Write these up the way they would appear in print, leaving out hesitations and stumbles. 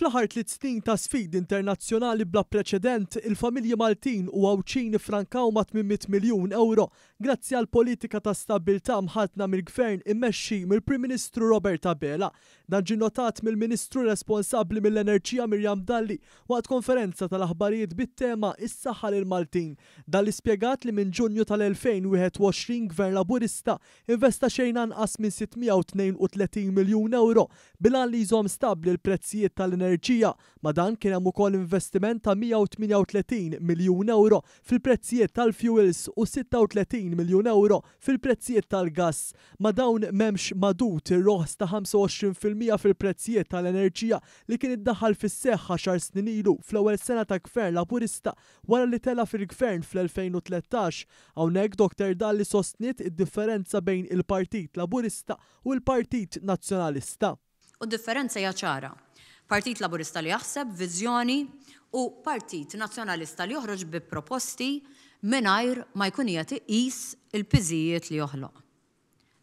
Fl-aħħar 3 snin ta' sfidi internazzjonali bla preċedent, il-familji Maltin u Għawċin ifrankaw ma' 800 miljun euro grazzi għal politika ta' stabilità mħadna mill-gvern immexxi mill-Prim Ministru Robert Abela. Dan ġie notat mill-Ministru responsabbli mill-Enerġija Mirjam Dalli waqt konferenza tal-aħbarijiet bit-tema is-saħħa lil Maltin. Dalli spjegat li minn Ġunju tal-2021 Gvern Laburista investa xejn anqas minn 632 miljun euro bilan li jżomm stabbli l-prezzijiet tal-enerġija, ma dan kien hemm ukoll investiment ta' 138 miljun euro fil-prezzijiet tal-fuels u 36 miljun euro fil-prezzijiet tal-gass. Ma dawn m'hemmx madut ir-roħs ta' 25% fil-prezzijiet tal-enerġija li kien iddaħħal fis-seħħ 10 snin ilu fl-ewwel sena ta' Gvern Laburista wara li tela fil-Gvern fl-2013. Hawnhekk Dr. Dalli sostniet id-differenza bejn il-Partit Laburista u l-Partit Nazzjonalista. U d-differenza hija ċara. Partit Laburista li jaħseb viżjoni u Partit Nazzjonalista li joħroġ bi proposti mingħajr ma jkun qed iqis il-piżijiet li joħloq.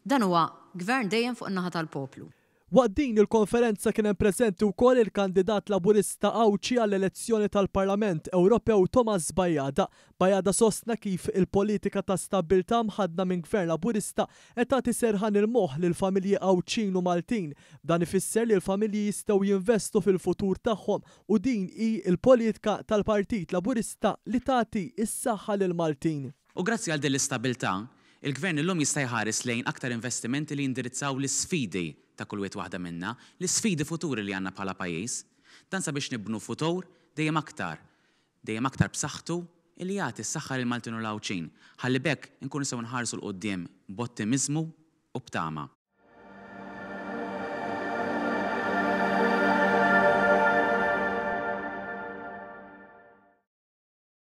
Dan huwa gvern dejjem fuq in-naħa tal-poplu. Waqt din il-konferenza kien hemm preżenti wkoll il-kandidat Laburista Għawċi għall-elezzjoni tal-Parlament Ewropew Thomas Bajada. Bajada sostna kif il-politika ta' stabbiltà mħadna minn Gvern Laburista qed tagħti serħan il-moħħ lil familji Għawċin u Maltin. Dan ifisser li l-familji jistgħu jinvestu fil-futur tagħhom u din hi l-politika tal-Partit Laburista li tagħti s-saħħa lil Maltin. U grazzi għal din l-istabilità, il-Gvern illum jista' jħares lejn aktar investimenti li jindirizzaw l-isfidi ta' kull wieħed waħda minna, l-isfidi futuri li għandna bħala pajjiż. Dan sabiex nibnu futur dejjem aktar b'saħħtu li jagħti s-saħħa lil Maltin u l-Għawċin. Ħalli bekk inkunu sew nħarsu l-qudiem b'ottimiżmu u b'tama.